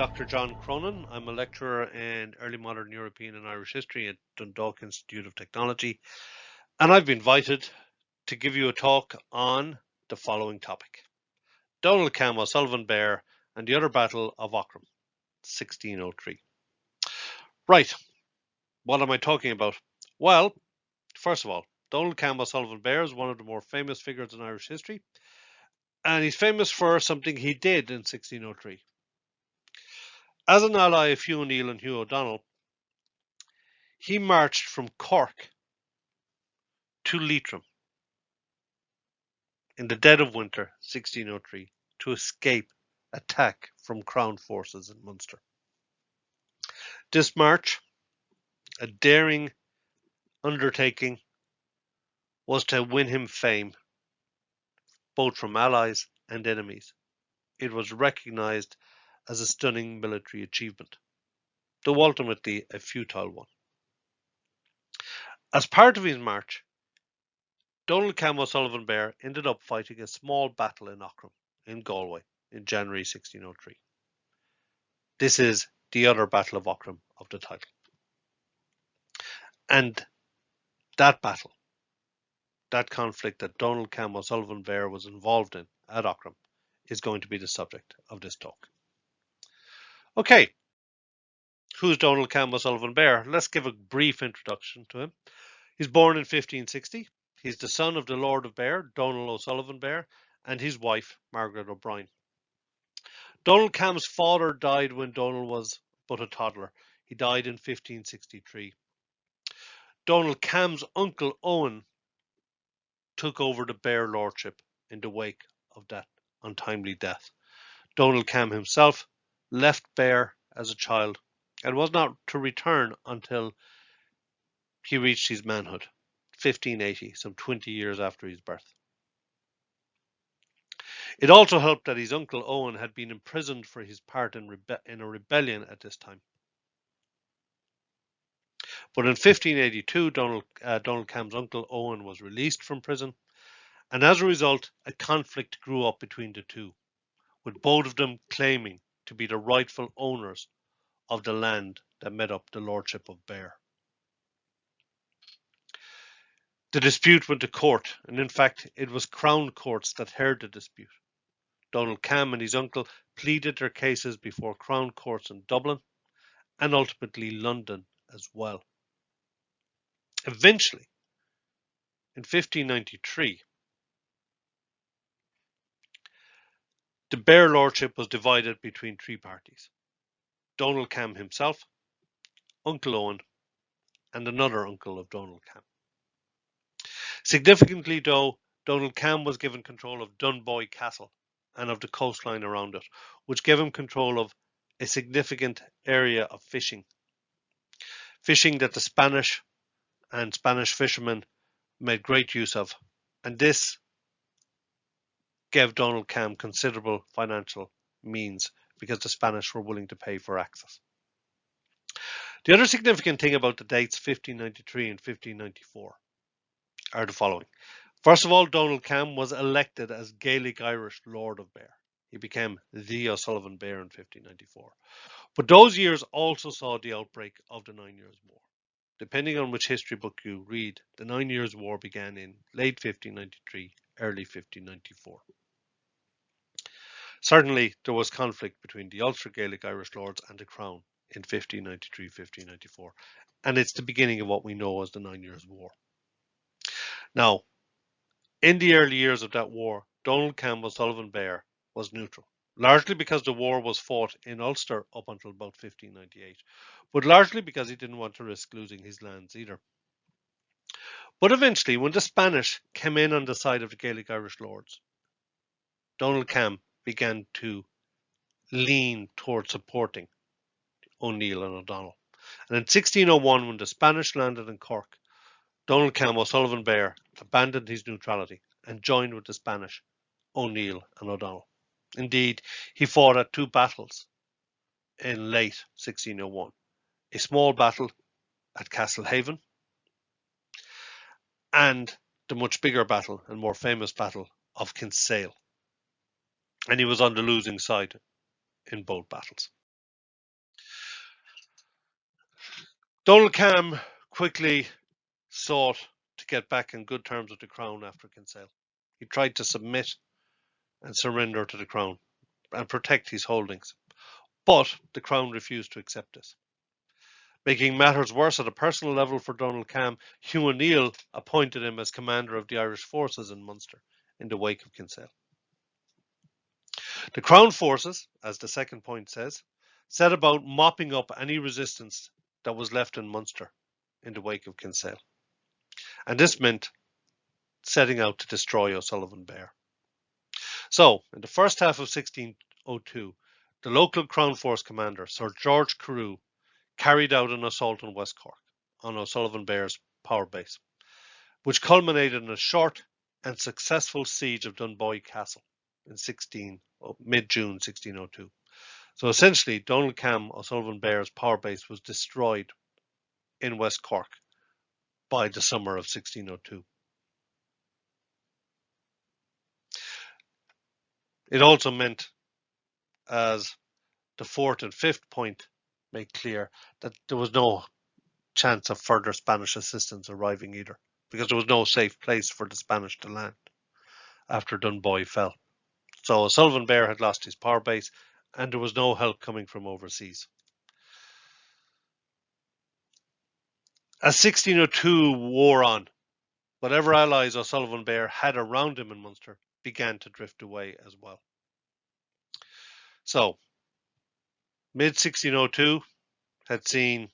Dr. John Cronin. I'm a lecturer in early modern European and Irish history at Dundalk Institute of Technology, and I've been invited to give you a talk on the following topic: Donald Cam O'Sullivan Beare and the other Battle of Aughrim, 1603. Right, what am I talking about? Well, first of all, Donald Cam O'Sullivan Beare is one of the more famous figures in Irish history, and he's famous for something he did in 1603. As an ally of Hugh O'Neill and Hugh O'Donnell, he marched from Cork to Leitrim in the dead of winter 1603 to escape attack from Crown forces in Munster. This march, a daring undertaking, was to win him fame, both from allies and enemies. It was recognised as a stunning military achievement, though ultimately a futile one. As part of his march, Donald Cam O'Sullivan Beare ended up fighting a small battle in Aughrim, in Galway, in January 1603. This is the other Battle of Aughrim of the title. And that battle, that conflict that Donald Cam O'Sullivan Beare was involved in at Aughrim, is going to be the subject of this talk. Okay, who's Donald Cam O'Sullivan Beare? Let's give a brief introduction to him. He's born in 1560. He's the son of the Lord of Beare, Donald O'Sullivan Beare, and his wife, Margaret O'Brien. Donald Cam's father died when Donald was but a toddler. He died in 1563. Donald Cam's uncle Owen took over the Beare lordship in the wake of that untimely death. Donald Cam himself left Beare as a child and was not to return until he reached his manhood, 1580, some 20 years after his birth. It also helped that his uncle Owen had been imprisoned for his part in a rebellion at this time. But in 1582, Donald Cam's uncle Owen was released from prison, and as a result, a conflict grew up between the two, with both of them claiming to be the rightful owners of the land that made up the lordship of Beare. The dispute went to court, and in fact, it was Crown courts that heard the dispute. Donald Cam and his uncle pleaded their cases before Crown courts in Dublin and ultimately London as well. Eventually, in 1593, the Beare lordship was divided between three parties: Donald Cam himself, Uncle Owen, and another uncle of Donald Cam. Significantly, though, Donald Cam was given control of Dunboy Castle and of the coastline around it, which gave him control of a significant area of fishing that the Spanish and Spanish fishermen made great use of, and this gave Donald Cam considerable financial means because the Spanish were willing to pay for access. The other significant thing about the dates 1593 and 1594 are the following. First of all, Donald Cam was elected as Gaelic Irish Lord of Beare. He became the O'Sullivan Beare in 1594. But those years also saw the outbreak of the 9 Years' War. Depending on which history book you read, the 9 Years' War began in late 1593, early 1594. Certainly, there was conflict between the Ulster Gaelic Irish Lords and the Crown in 1593-1594, and it's the beginning of what we know as the 9 Years' War. Now, in the early years of that war, Donald Cam O'Sullivan Beare was neutral, largely because the war was fought in Ulster up until about 1598, but largely because he didn't want to risk losing his lands either. But eventually, when the Spanish came in on the side of the Gaelic Irish Lords, Donald Cam began to lean towards supporting O'Neill and O'Donnell. And in 1601, when the Spanish landed in Cork, Donald Cam O'Sullivan Beare abandoned his neutrality and joined with the Spanish, O'Neill and O'Donnell. Indeed, he fought at two battles in late 1601. A small battle at Castlehaven and the much bigger battle and more famous battle of Kinsale. And he was on the losing side in both battles. Donald Cam quickly sought to get back in good terms with the Crown after Kinsale. He tried to submit and surrender to the Crown and protect his holdings, but the Crown refused to accept this. Making matters worse at a personal level for Donald Cam, Hugh O'Neill appointed him as commander of the Irish forces in Munster in the wake of Kinsale. The Crown forces, as the second point says, set about mopping up any resistance that was left in Munster in the wake of Kinsale. And this meant setting out to destroy O'Sullivan Beare. So, in the first half of 1602, the local Crown Force commander, Sir George Carew, carried out an assault on West Cork, on O'Sullivan Beare's power base, which culminated in a short and successful siege of Dunboy Castle in mid-June 1602. So essentially, Donald Cam O'Sullivan Beare's power base was destroyed in West Cork by the summer of 1602. It also meant, as the fourth and fifth point make clear, that there was no chance of further Spanish assistance arriving either, because there was no safe place for the Spanish to land after Dunboy fell. So O'Sullivan Beare had lost his power base, and there was no help coming from overseas. As 1602 wore on, whatever allies O'Sullivan Beare had around him in Munster began to drift away as well. So, mid-1602 had seen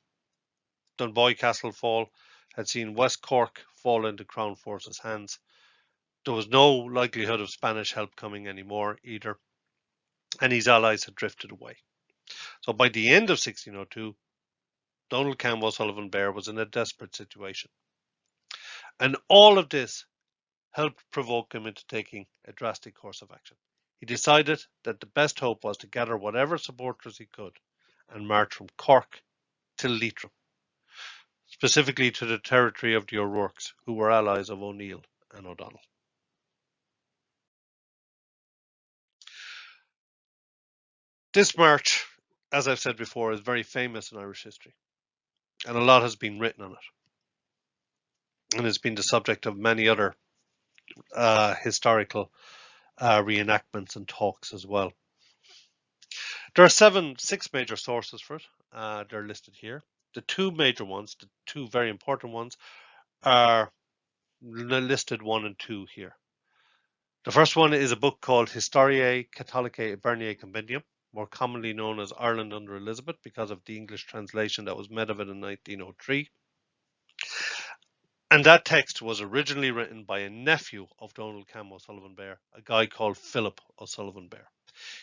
Dunboy Castle fall, had seen West Cork fall into Crown Forces' hands. There was no likelihood of Spanish help coming anymore either, and his allies had drifted away. So by the end of 1602, Donald Cam O'Sullivan Beare was in a desperate situation. And all of this helped provoke him into taking a drastic course of action. He decided that the best hope was to gather whatever supporters he could and march from Cork to Leitrim, specifically to the territory of the O'Rourkes, who were allies of O'Neill and O'Donnell. This march, as I've said before, is very famous in Irish history, and a lot has been written on it, and it's been the subject of many other historical reenactments and talks as well. There are six major sources for it. They're listed here. The two major ones, the two very important ones, are listed 1 and 2 here. The first one is a book called Historiae Catholicae Iberniae Compendium, more commonly known as Ireland under Elizabeth because of the English translation that was made of it in 1903. And that text was originally written by a nephew of Donald Cam O'Sullivan Beare, a guy called Philip O'Sullivan Beare.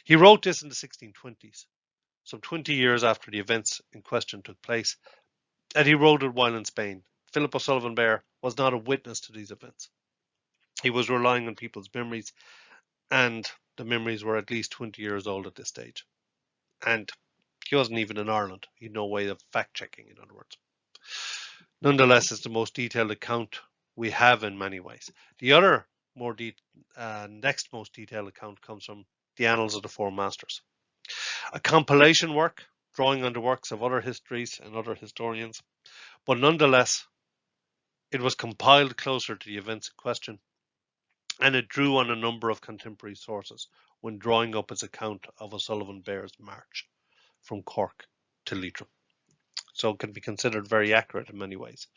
He wrote this in the 1620s, some 20 years after the events in question took place, and he wrote it while in Spain. Philip O'Sullivan Beare was not a witness to these events. He was relying on people's memories, and the memories were at least 20 years old at this stage. And he wasn't even in Ireland. He had no way of fact-checking, in other words. Nonetheless, it's the most detailed account we have in many ways. The other next most detailed account comes from the Annals of the Four Masters, a compilation work drawing on the works of other histories and other historians, but nonetheless, it was compiled closer to the events in question, and it drew on a number of contemporary sources when drawing up its account of O'Sullivan Beare's march from Cork to Leitrim. So it can be considered very accurate in many ways.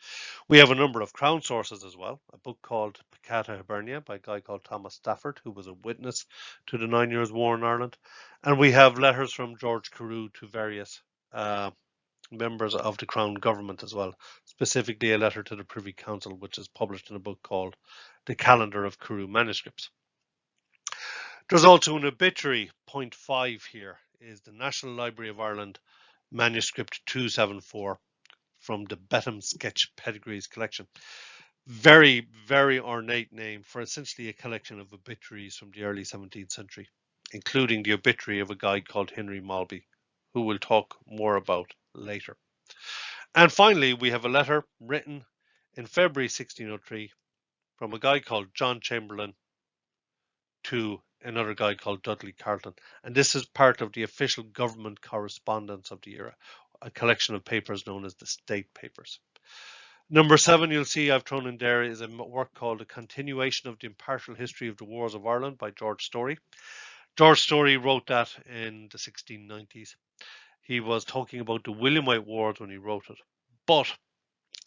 We have a number of Crown sources as well. A book called Peccata Hibernia by a guy called Thomas Stafford, who was a witness to the 9 Years' War in Ireland. And we have letters from George Carew to various members of the Crown government as well, specifically a letter to the Privy Council, which is published in a book called The Calendar of Carew Manuscripts. There's also an obituary, point 5 here, is the National Library of Ireland manuscript 274 from the Betham Sketch Pedigrees collection. Very, very ornate name for essentially a collection of obituaries from the early 17th century, including the obituary of a guy called Henry Malby, who we'll talk more about later. And finally, we have a letter written in February 1603 from a guy called John Chamberlain to another guy called Dudley Carleton. And this is part of the official government correspondence of the era. a collection of papers known as the State Papers. Number 7, you'll see I've thrown in there, is a work called A Continuation of the Impartial History of the Wars of Ireland by George Story. George Story wrote that in the 1690s. He was talking about the Williamite Wars when he wrote it.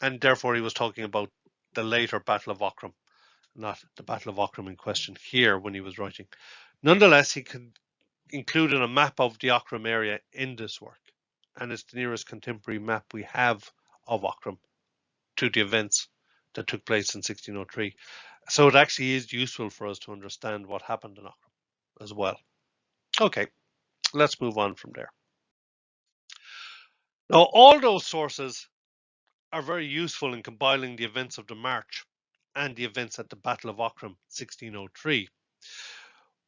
And therefore he was talking about the later Battle of Aughrim, not the Battle of Aughrim in question here when he was writing. Nonetheless, he included a map of the Aughrim area in this work, and it's the nearest contemporary map we have of Aughrim to the events that took place in 1603. So it actually is useful for us to understand what happened in Aughrim as well. Okay, let's move on from there. Now, all those sources are very useful in compiling the events of the March and the events at the Battle of Aughrim 1603.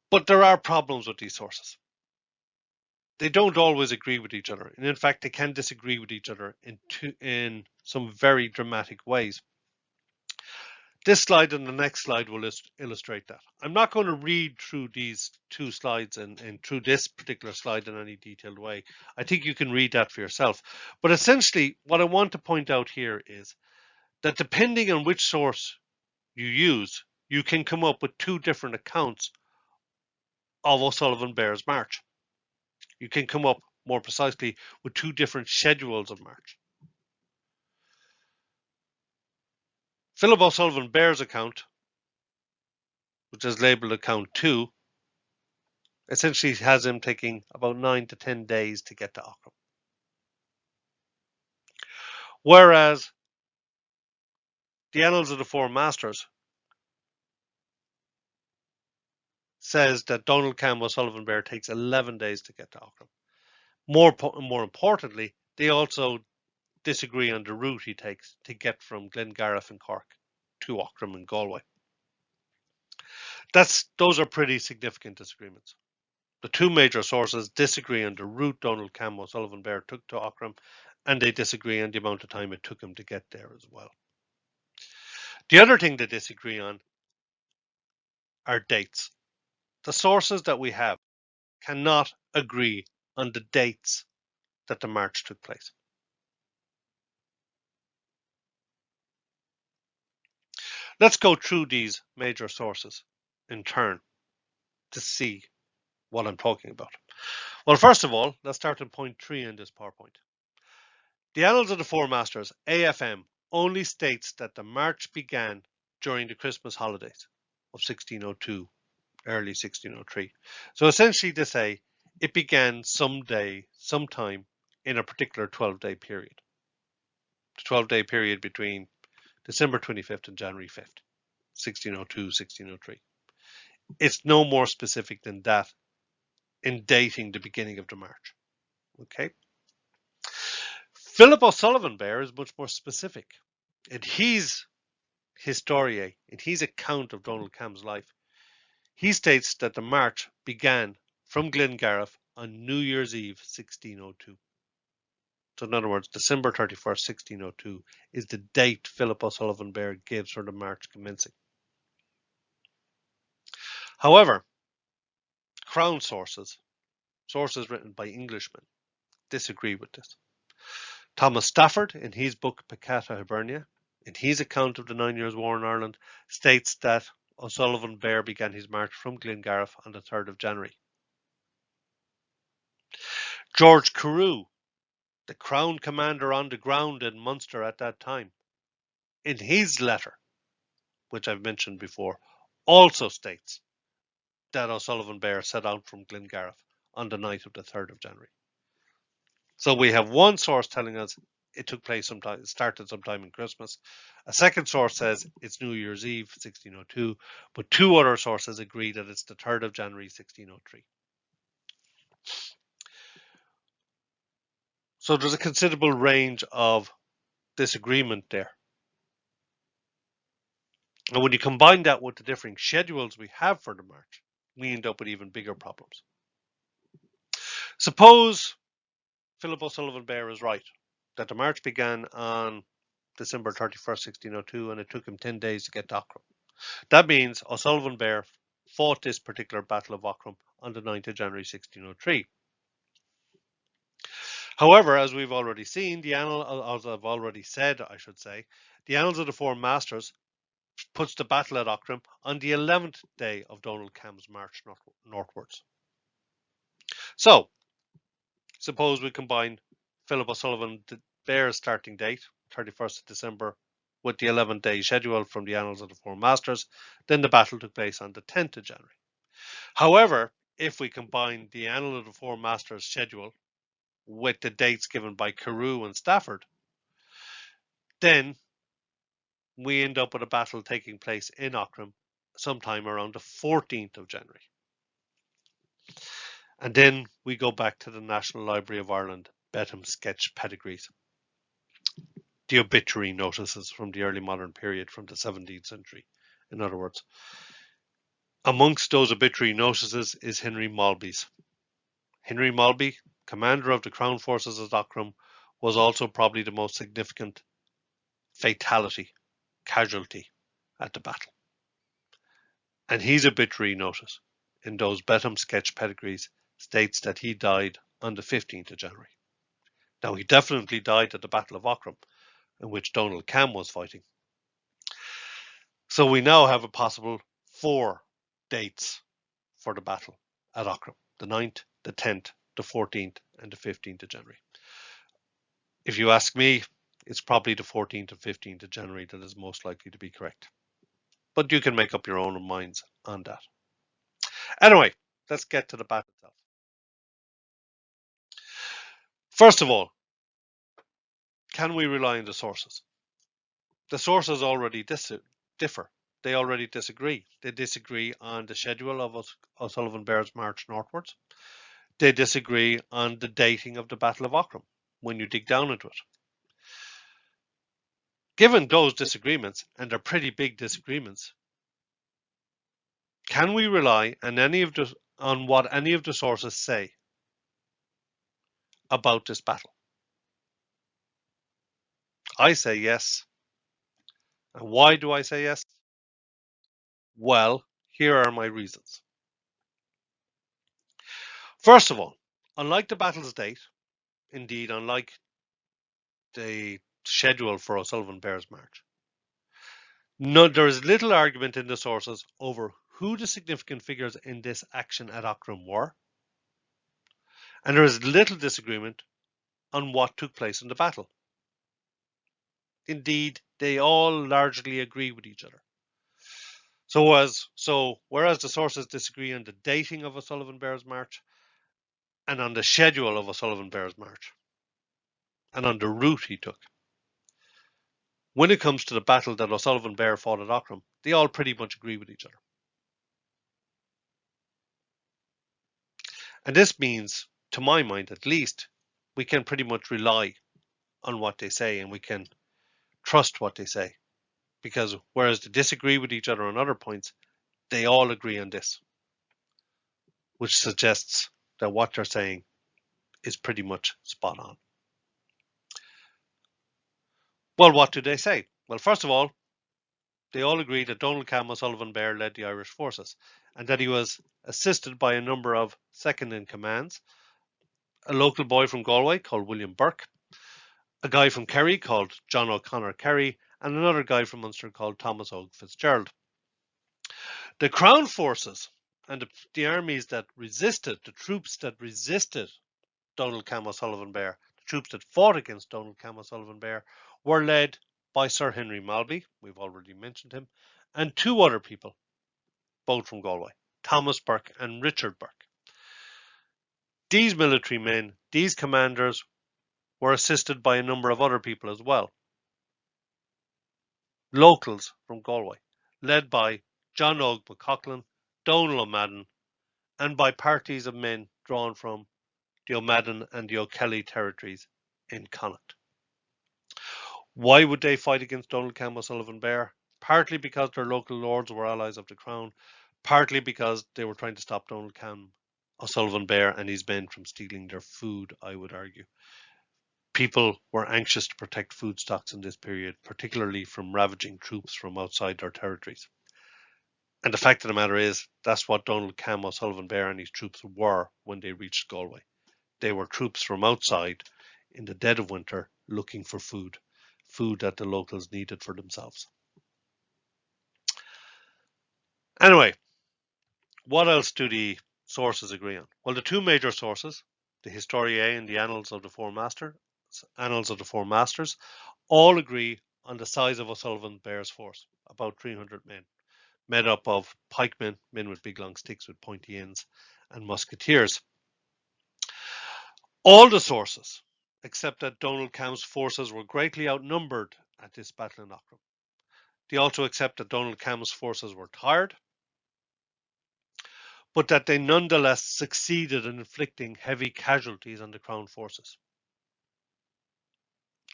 But there are problems with these sources. They don't always agree with each other, and in fact they can disagree with each other in some very dramatic ways. This slide and the next slide will illustrate that. I'm not going to read through these two slides and through this particular slide in any detailed way. I think you can read that for yourself. But essentially what I want to point out here is that depending on which source you use, you can come up with two different accounts of O'Sullivan Beare's march. You can come up more precisely with two different schedules of march. Philip O'Sullivan Beare's account, which is labelled account 2, essentially has him taking about 9 to 10 days to get to Aughrim. Whereas the Annals of the Four Masters says that Donald Cam O'Sullivan Beare takes 11 days to get to Aughrim. More importantly, they also disagree on the route he takes to get from Glengariff in Cork to Aughrim in Galway. Those are pretty significant disagreements. The two major sources disagree on the route Donald Cam O'Sullivan Beare took to Aughrim, and they disagree on the amount of time it took him to get there as well. The other thing they disagree on are dates. The sources that we have cannot agree on the dates that the march took place. Let's go through these major sources in turn to see what I'm talking about. Well, first of all, let's start on point 3 in this PowerPoint. The Annals of the Four Masters, AFM, only states that the march began during the Christmas holidays of 1602, early 1603. So essentially they say it began sometime in a particular 12-day period. The 12-day period between December 25th and January 5th, 1602, 1603. It's no more specific than that in dating the beginning of the march. Okay. Philip O'Sullivan Beare is much more specific. In his Historiae, in his account of Donald Cam's life, he states that the march began from Glengariff on New Year's Eve, 1602. So in other words, December 31st, 1602 is the date Philip O'Sullivan Beare gives for the march commencing. However, Crown sources written by Englishmen, disagree with this. Thomas Stafford, in his book Peccata Hibernia, in his account of the 9 Years' War in Ireland, states that O'Sullivan Beare began his march from Glengariff on the 3rd of January. George Carew, the Crown commander on the ground in Munster at that time, in his letter, which I've mentioned before, also states that O'Sullivan Beare set out from Glengariff on the night of the 3rd of January. So we have one source telling us it took place sometime, it started sometime in Christmas. A second source says it's New Year's Eve, 1602, but two other sources agree that it's the 3rd of January, 1603. So there's a considerable range of disagreement there. And when you combine that with the differing schedules we have for the march, we end up with even bigger problems. Suppose Philip O'Sullivan Beare is right, that the march began on December 31st, 1602, and it took him 10 days to get to Aughrim. That means O'Sullivan Beare fought this particular Battle of Aughrim on the 9th of January, 1603. However, as we've already seen, as I've already said, I should say, the Annals of the Four Masters puts the battle at Aughrim on the 11th day of Donald Cam's march northwards. So, suppose we combine Philip O'Sullivan Beare's starting date, 31st of December, with the 11th-day schedule from the Annals of the Four Masters, then the battle took place on the 10th of January. However, if we combine the Annals of the Four Masters schedule with the dates given by Carew and Stafford, then we end up with a battle taking place in Aughrim sometime around the 14th of January. And then we go back to the National Library of Ireland, Betham sketch pedigrees, the obituary notices from the early modern period from the 17th century. In other words, amongst those obituary notices is Henry Malby's. Henry Malby, commander of the Crown forces at Aughrim, was also probably the most significant casualty at the battle. And his obituary notice in those Betham sketch pedigrees states that he died on the 15th of January. Now, he definitely died at the Battle of Aughrim, in which Donald Cam was fighting. So we now have a possible 4 dates for the battle at Aughrim: the 9th, the 10th, the 14th, and the 15th of January. If you ask me, it's probably the 14th and 15th of January that is most likely to be correct. But you can make up your own minds on that. Anyway, let's get to the battle itself. First of all, can we rely on the sources? The sources already differ. They already disagree. They disagree on the schedule of O'Sullivan Beare's march northwards. They disagree on the dating of the Battle of Aughrim when you dig down into it. Given those disagreements, and they're pretty big disagreements, can we rely on what any of the sources say about this battle? I say yes. And why do I say yes? Well, here are my reasons. First of all, unlike the battle's date, indeed unlike the schedule for O'Sullivan Beare's march, there is little argument in the sources over who the significant figures in this action at Aughrim were, and there is little disagreement on what took place in the battle. Indeed, they all largely agree with each other. So whereas the sources disagree on the dating of O'Sullivan Beare's march and on the schedule of O'Sullivan Beare's march and on the route he took, when it comes to the battle that O'Sullivan Beare fought at Aughrim, they all pretty much agree with each other. And this means, to my mind at least, we can pretty much rely on what they say and we can trust what they say. Because whereas they disagree with each other on other points, they all agree on this, which suggests that what they're saying is pretty much spot on. Well, what do they say? Well, first of all, they all agree that Donald Cam O'Sullivan Beare led the Irish forces and that he was assisted by a number of second-in-commands, a local boy from Galway called William Burke, a guy from Kerry called John O'Connor Kerry, and another guy from Munster called Thomas Og Fitzgerald. The Crown forces and the armies that resisted, the troops that resisted Donald Cam O'Sullivan Beare, the troops that fought against Donald Cam O'Sullivan Beare, were led by Sir Henry Malby, we've already mentioned him, and 2 other people, both from Galway, Thomas Burke and Richard Burke. These military men, these commanders, were assisted by a number of other people as well. Locals from Galway, led by John Og McCaughlin, Donal O'Madden, and by parties of men drawn from the O'Madden and the O'Kelly territories in Connacht. Why would they fight against Donald Cam O'Sullivan Beare? Partly because their local lords were allies of the Crown, partly because they were trying to stop Donald Cam O'Sullivan Beare and his men from stealing their food, I would argue. People were anxious to protect food stocks in this period, particularly from ravaging troops from outside their territories. And the fact of the matter is, that's what Donald Cam O'Sullivan Beare and his troops were when they reached Galway. They were troops from outside in the dead of winter looking for food that the locals needed for themselves. Anyway, what else do the sources agree on? Well, the two major sources, the Historiae and the Annals of the Four Masters, all agree on the size of O'Sullivan Beare's force, about 300 men, made up of pikemen, men with big long sticks with pointy ends, and musketeers. All the sources, except that Donald Cam's forces were greatly outnumbered at this battle in Aughrim. They also accept that Donald Cam's forces were tired, but that they nonetheless succeeded in inflicting heavy casualties on the Crown forces.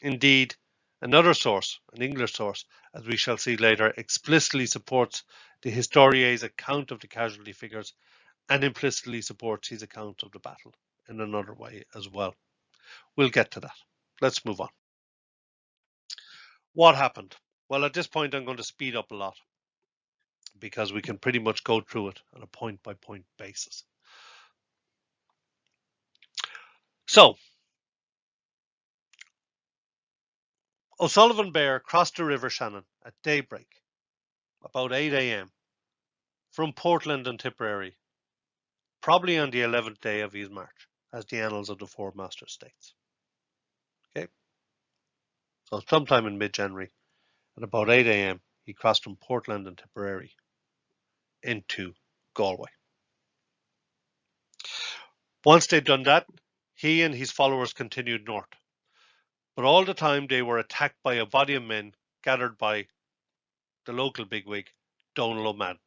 Indeed, another source, an English source, as we shall see later, explicitly supports the Historiae's account of the casualty figures and implicitly supports his account of the battle in another way as well. We'll get to that. Let's move on. What happened? Well, at this point, I'm going to speed up a lot because we can pretty much go through it on a point-by-point basis. So, O'Sullivan Beare crossed the River Shannon at daybreak, about 8 a.m., from Portland and Tipperary, probably on the 11th day of his march, as the Annals of the Four Masters states. Okay, so sometime in mid-January, at about 8 a.m., he crossed from Portland and Tipperary into Galway. Once they'd done that, he and his followers continued north. But all the time they were attacked by a body of men gathered by the local bigwig, Donal O'Madden.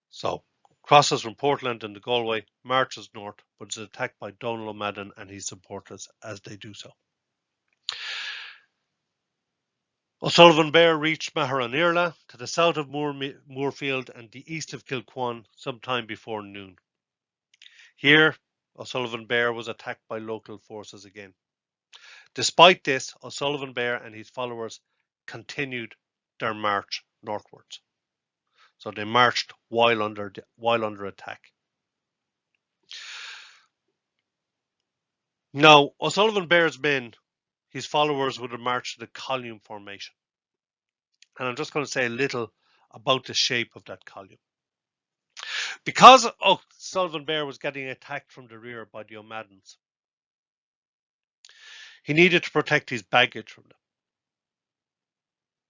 So, crosses from Portland into Galway, marches north, but is attacked by Donal O'Madden and his supporters as they do so. O'Sullivan Beare reached Maharanirla to the south of Moorfield and the east of Kilquan sometime before noon. Here, O'Sullivan Beare was attacked by local forces again. Despite this, O'Sullivan Beare and his followers continued their march northwards. So they marched while under attack. Now, O'Sullivan Beare's men, his followers, would have marched in a column formation. And I'm just going to say a little about the shape of that column. Because O'Sullivan Beare was getting attacked from the rear by the O'Maddens, he needed to protect his baggage from them.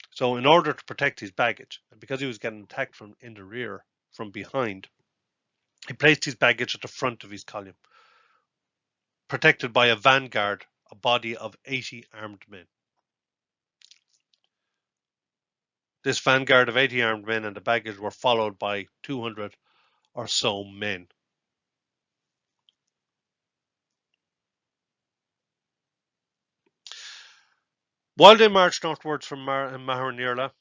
So in order to protect his baggage, and because he was getting attacked from in the rear, from behind, he placed his baggage at the front of his column, protected by a vanguard, a body of 80 armed men. This vanguard of 80 armed men and the baggage were followed by 200 or so men. While they marched northwards from Maharanirla,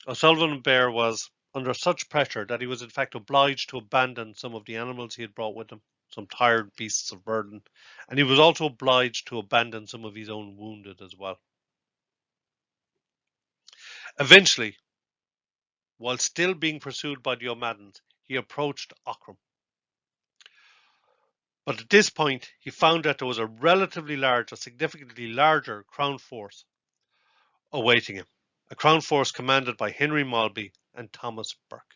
O'Sullivan Beare was under such pressure that he was in fact obliged to abandon some of the animals he had brought with him, some tired beasts of burden, and he was also obliged to abandon some of his own wounded as well. Eventually, while still being pursued by the O'Maddens, he approached Aughrim. But at this point, he found that there was a significantly larger Crown force awaiting him. A Crown force commanded by Henry Malby and Thomas Burke.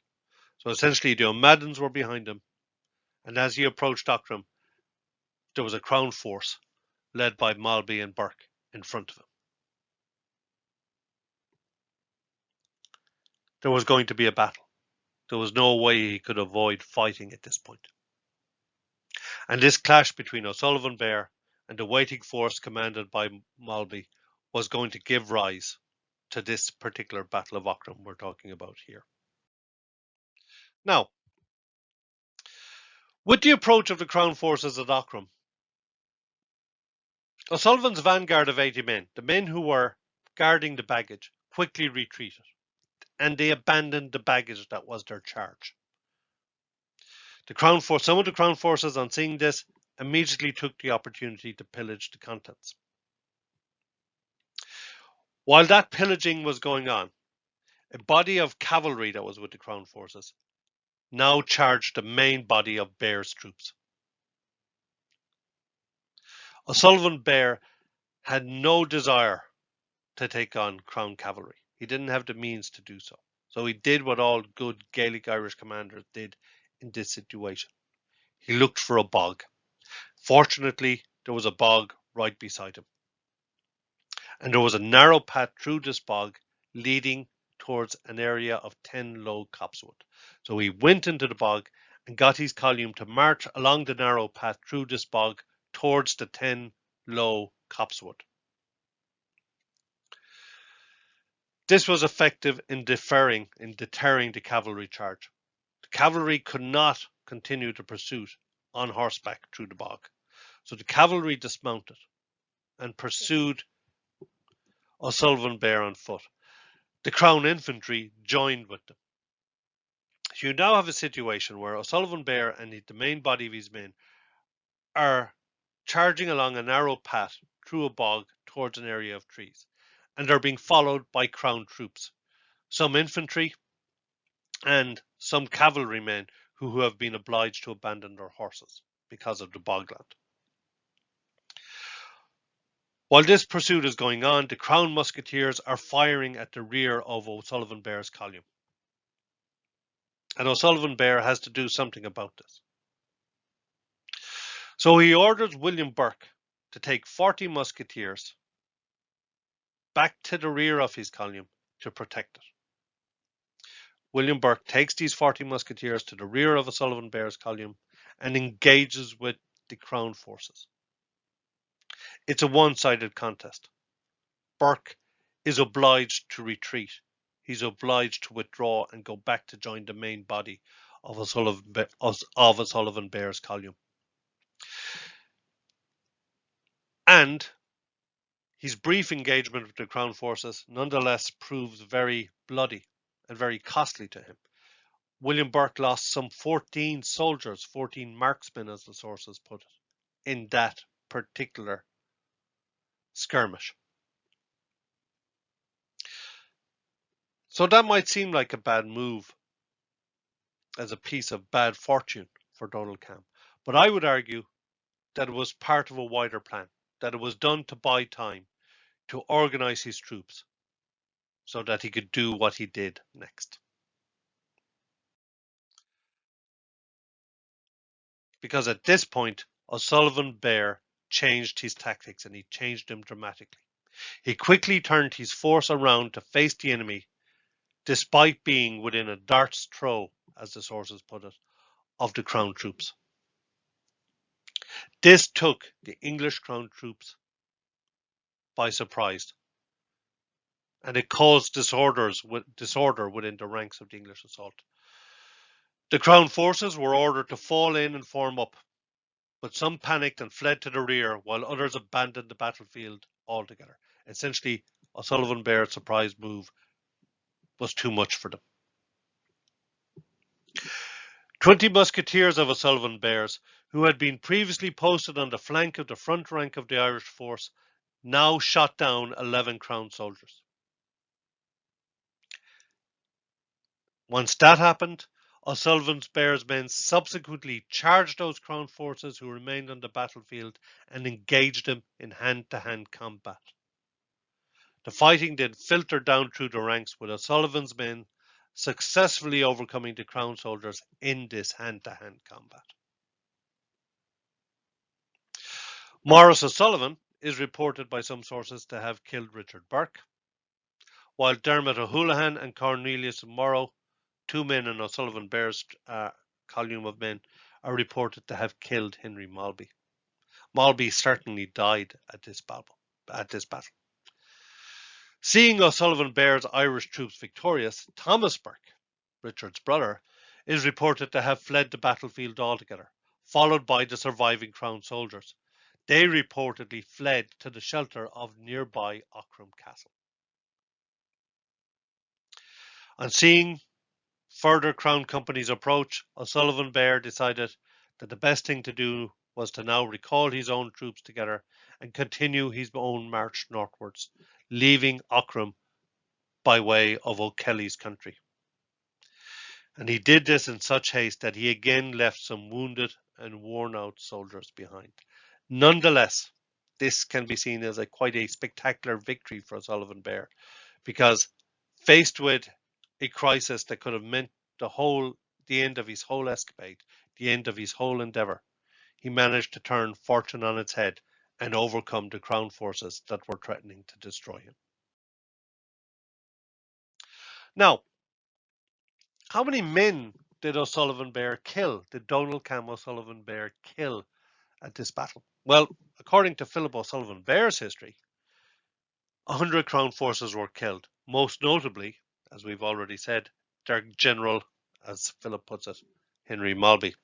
So essentially, the O'Maddens were behind him, and as he approached Aughrim, there was a Crown force led by Malby and Burke in front of him. There was going to be a battle. There was no way he could avoid fighting at this point. And this clash between O'Sullivan Beare and the waiting force commanded by Malby was going to give rise to this particular Battle of Aughrim we're talking about here. Now, with the approach of the Crown forces at Aughrim, O'Sullivan's vanguard of 80 men, the men who were guarding the baggage, quickly retreated, and they abandoned the baggage that was their charge. Some of the Crown forces, on seeing this, immediately took the opportunity to pillage the contents. While that pillaging was going on, a body of cavalry that was with the Crown forces now charged the main body of Beare's troops. O'Sullivan Beare had no desire to take on Crown cavalry. He didn't have the means to do so. So he did what all good Gaelic Irish commanders did in this situation. He looked for a bog. Fortunately, there was a bog right beside him. And there was a narrow path through this bog leading towards an area of 10 low copsewood. So he went into the bog and got his column to march along the narrow path through this bog towards the 10 low copsewood. This was effective in deterring the cavalry charge. The cavalry could not continue the pursuit on horseback through the bog. So the cavalry dismounted and pursued O'Sullivan Beare on foot. The Crown infantry joined with them. So you now have a situation where O'Sullivan Beare and the main body of his men are charging along a narrow path through a bog towards an area of trees, and they're being followed by Crown troops, some infantry and some cavalrymen who have been obliged to abandon their horses because of the bogland. While this pursuit is going on, the Crown musketeers are firing at the rear of O'Sullivan Beare's column. And O'Sullivan Beare has to do something about this. So he orders William Burke to take 40 musketeers back to the rear of his column to protect it. William Burke takes these 40 musketeers to the rear of O'Sullivan Beare's column and engages with the Crown forces. It's a one-sided contest. Burke is obliged to retreat. He's obliged to withdraw and go back to join the main body of O'Sullivan Beare's column. And his brief engagement with the Crown forces nonetheless proves very bloody and very costly to him. William Burke lost some 14 soldiers, 14 marksmen as the sources put it, in that particular skirmish. So that might seem like a bad move as a piece of bad fortune for Donald Cam, but I would argue that it was part of a wider plan, that it was done to buy time, to organize his troops so that he could do what he did next. Because at this point, O'Sullivan Beare changed his tactics, and he changed them dramatically. He quickly turned his force around to face the enemy, despite being within a dart's throw, as the sources put it, of the Crown troops. This took the English Crown troops by surprise, and it caused disorder within the ranks of the English assault. The Crown forces were ordered to fall in and form up, but some panicked and fled to the rear, while others abandoned the battlefield altogether. Essentially, O'Sullivan Beare's surprise move was too much for them. 20 musketeers of O'Sullivan Beare's, who had been previously posted on the flank of the front rank of the Irish force, now shot down 11 Crown soldiers. Once that happened, O'Sullivan Beare's men subsequently charged those Crown forces who remained on the battlefield and engaged them in hand-to-hand combat. The fighting then filtered down through the ranks, with O'Sullivan's men successfully overcoming the Crown soldiers in this hand-to-hand combat. Maurice O'Sullivan is reported by some sources to have killed Richard Burke, while Dermot O'Houlihan and Cornelius Morrow, two men in O'Sullivan Beare's column of men, are reported to have killed Henry Malby. Malby certainly died at this battle. Seeing O'Sullivan Beare's Irish troops victorious, Thomas Burke, Richard's brother, is reported to have fled the battlefield altogether, followed by the surviving Crown soldiers. They reportedly fled to the shelter of nearby Aughrim Castle. On seeing further Crown companies approach, O'Sullivan Beare decided that the best thing to do was to now recall his own troops together and continue his own march northwards, leaving Aughrim by way of O'Kelly's country. And he did this in such haste that he again left some wounded and worn out soldiers behind. Nonetheless, this can be seen as quite a spectacular victory for O'Sullivan Beare, because faced with a crisis that could have meant the end of his whole escapade, the end of his whole endeavour, he managed to turn fortune on its head and overcome the crown forces that were threatening to destroy him. Now, how many men did O'Sullivan Beare kill? Did Donald Cam O'Sullivan Beare kill at this battle? Well, according to Philip O'Sullivan Beare's history, 100 crown forces were killed, most notably, as we've already said, their general, as Philip puts it, Henry Malby.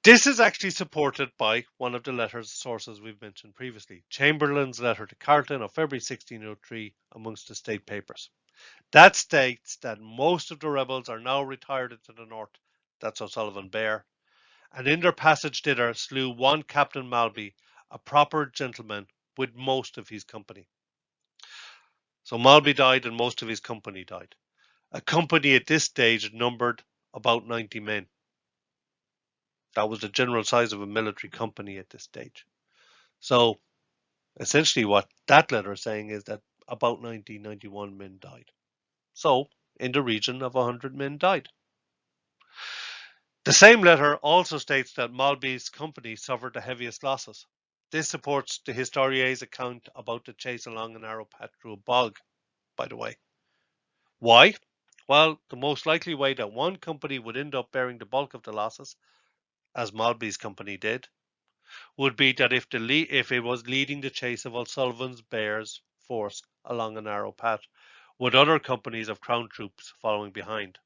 This is actually supported by one of the sources we've mentioned previously, Chamberlain's letter to Carleton of February 1603 amongst the state papers. That states that most of the rebels are now retired into the north, that's O'Sullivan Beare, and in their passage thither slew one Captain Malby, a proper gentleman, with most of his company. So Malby died and most of his company died. A company at this stage numbered about 90 men. That was the general size of a military company at this stage. So essentially what that letter is saying is that about 91 men died. So in the region of 100 men died. The same letter also states that Malby's company suffered the heaviest losses. This supports the historie's account about the chase along a narrow path through a bog, by the way. Why? Well, the most likely way that one company would end up bearing the bulk of the losses, as Malby's company did, would be that if it was leading the chase of O'Sullivan Beare's force along a narrow path, with other companies of crown troops following behind.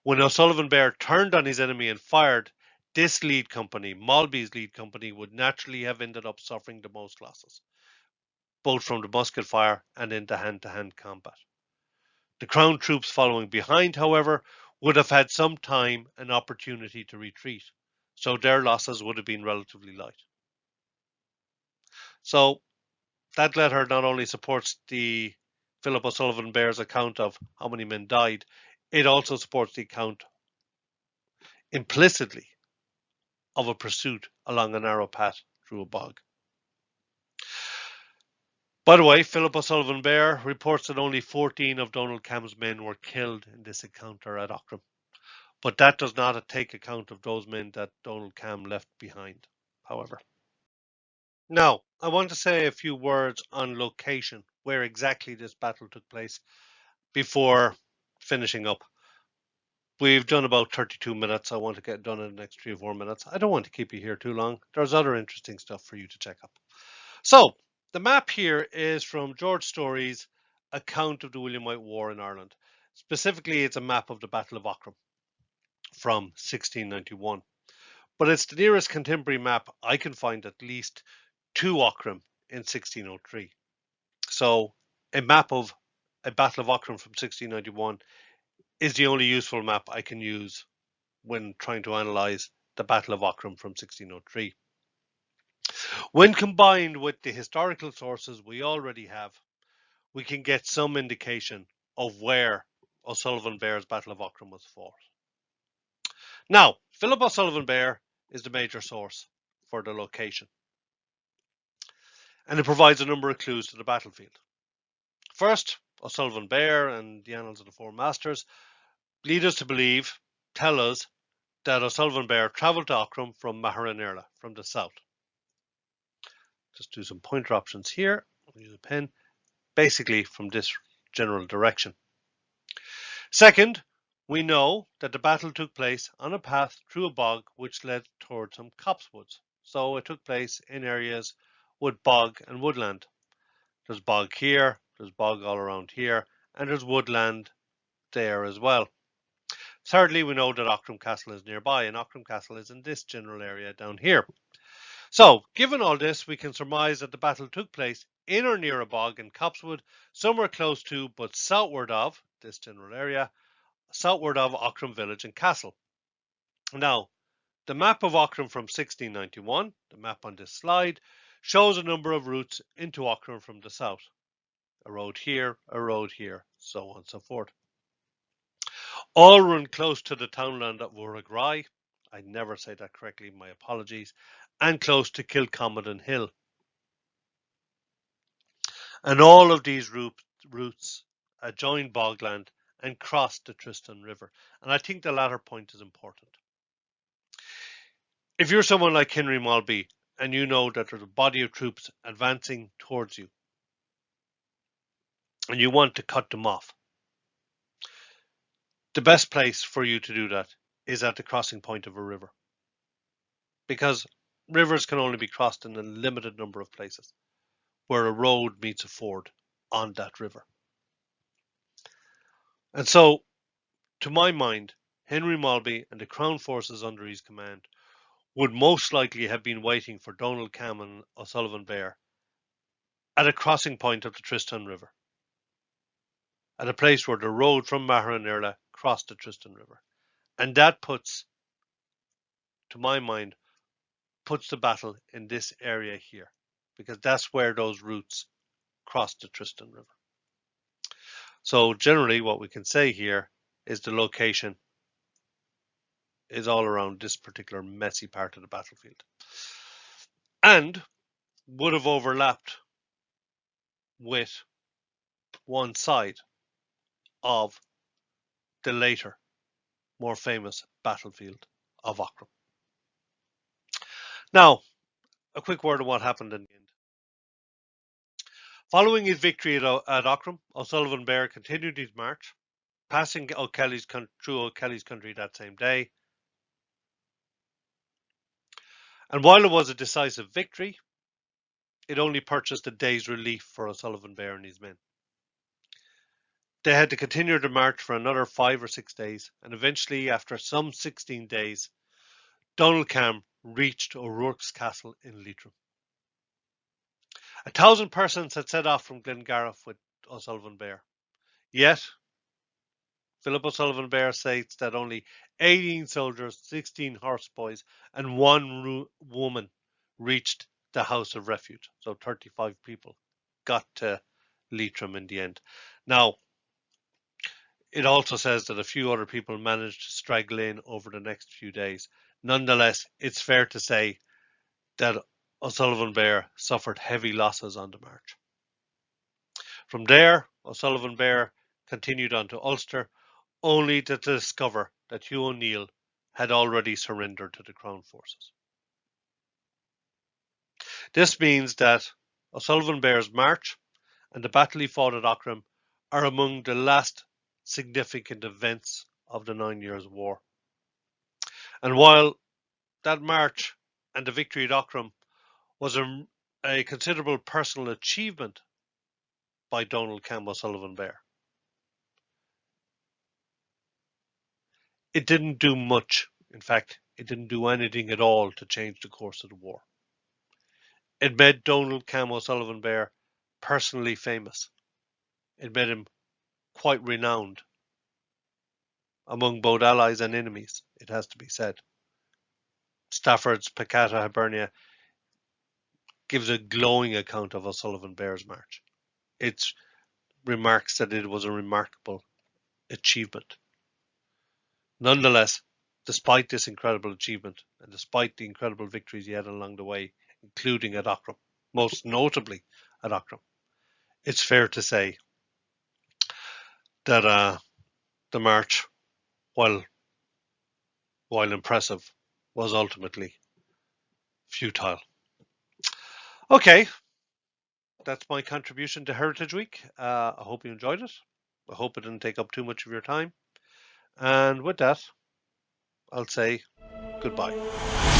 When O'Sullivan Beare turned on his enemy and fired, this lead company, Malby's lead company, would naturally have ended up suffering the most losses, both from the musket fire and in the hand-to-hand combat. The crown troops following behind, however, would have had some time and opportunity to retreat, so their losses would have been relatively light. So that letter not only supports the Philip O'Sullivan Beare's account of how many men died, it also supports the account implicitly of a pursuit along a narrow path through a bog. By the way, Philip O'Sullivan Beare reports that only 14 of Donald Cam's men were killed in this encounter at Aughrim, but that does not take account of those men that Donald Cam left behind, however. Now, I want to say a few words on location, where exactly this battle took place, before finishing up. We've done about 32 minutes. I want to get done in the next 3 or 4 minutes. I don't want to keep you here too long. There's other interesting stuff for you to check up. So, the map here is from George Story's account of the Williamite War in Ireland. Specifically, it's a map of the Battle of Aughrim from 1691. But it's the nearest contemporary map I can find at least to Aughrim in 1603. So, a map of a Battle of Aughrim from 1691 is the only useful map I can use when trying to analyse the Battle of Aughrim from 1603. When combined with the historical sources we already have, we can get some indication of where O'Sullivan Beare's Battle of Aughrim was fought. Now, Philip O'Sullivan Beare is the major source for the location, and it provides a number of clues to the battlefield. First, O'Sullivan Beare and the Annals of the Four Masters lead us to tell us that O'Sullivan Beare travelled to Aughrim from Maharanirla, from the south. Just do some pointer options here. I'll use a pen. Basically from this general direction. Second, we know that the battle took place on a path through a bog which led towards some copsewoods. So it took place in areas with bog and woodland. There's bog here, there's bog all around here, and there's woodland there as well. Thirdly, we know that Aughrim Castle is nearby, and Aughrim Castle is in this general area down here. So, given all this, we can surmise that the battle took place in or near a bog in Copsewood, somewhere close to but southward of this general area, southward of Aughrim village and castle. Now, the map of Aughrim from 1691, the map on this slide, shows a number of routes into Aughrim from the south. A road here, so on and so forth. all run close to the townland of Urugrai. I never say that correctly, my apologies, and close to Kilcommodon Hill. And all of these routes adjoin bogland and cross the Tristan River. And I think the latter point is important. If you're someone like Henry Malby and you know that there's a body of troops advancing towards you and you want to cut them off, the best place for you to do that is at the crossing point of a river. Because rivers can only be crossed in a limited number of places where a road meets a ford on that river. And so, to my mind, Henry Malby and the Crown forces under his command would most likely have been waiting for Donald Cam and O'Sullivan Beare at a crossing point of the Tristan River, at a place where the road from Maharanirla crossed the Tristan River. And that puts, to my mind, puts the battle in this area here, because that's where those routes cross the Tristan River. So generally what we can say here is the location is all around this particular messy part of the battlefield, and would have overlapped with one side of the later, more famous battlefield of Aughrim. Now, a quick word on what happened in the end. Following his victory at Aughrim, O'Sullivan Beare continued his march, passing through O'Kelly's country that same day. And while it was a decisive victory, it only purchased a day's relief for O'Sullivan Beare and his men. They had to continue their march for another 5 or 6 days, and eventually, after some 16 days, Donald Cam reached O'Rourke's castle in Leitrim. 1,000 persons had set off from Glengariff with O'Sullivan Beare. Yet, Philip O'Sullivan Beare states that only 18 soldiers, 16 horseboys, and 1 woman reached the House of Refuge. So 35 people got to Leitrim in the end. Now, it also says that a few other people managed to straggle in over the next few days. Nonetheless, it's fair to say that O'Sullivan Beare suffered heavy losses on the march. From there, O'Sullivan Beare continued on to Ulster, only to discover that Hugh O'Neill had already surrendered to the Crown forces. This means that O'Sullivan Beare's march and the battle he fought at Aughrim are among the last significant events of the 9 Years' War. And while that march and the victory at Aughrim was a considerable personal achievement by Donald Cam O'Sullivan Beare, it didn't do much. In fact, it didn't do anything at all to change the course of the war. It made Donald Cam O'Sullivan Beare personally famous. It made him quite renowned among both allies and enemies, it has to be said. Stafford's Peccata Hibernia gives a glowing account of O'Sullivan Beare's march. It remarks that it was a remarkable achievement. Nonetheless, despite this incredible achievement, and despite the incredible victories he had along the way, including at Aughrim, most notably at Aughrim, it's fair to say that the march, while impressive, was ultimately futile. Okay, that's my contribution to Heritage Week. I hope you enjoyed it. I hope it didn't take up too much of your time. And with that, I'll say goodbye.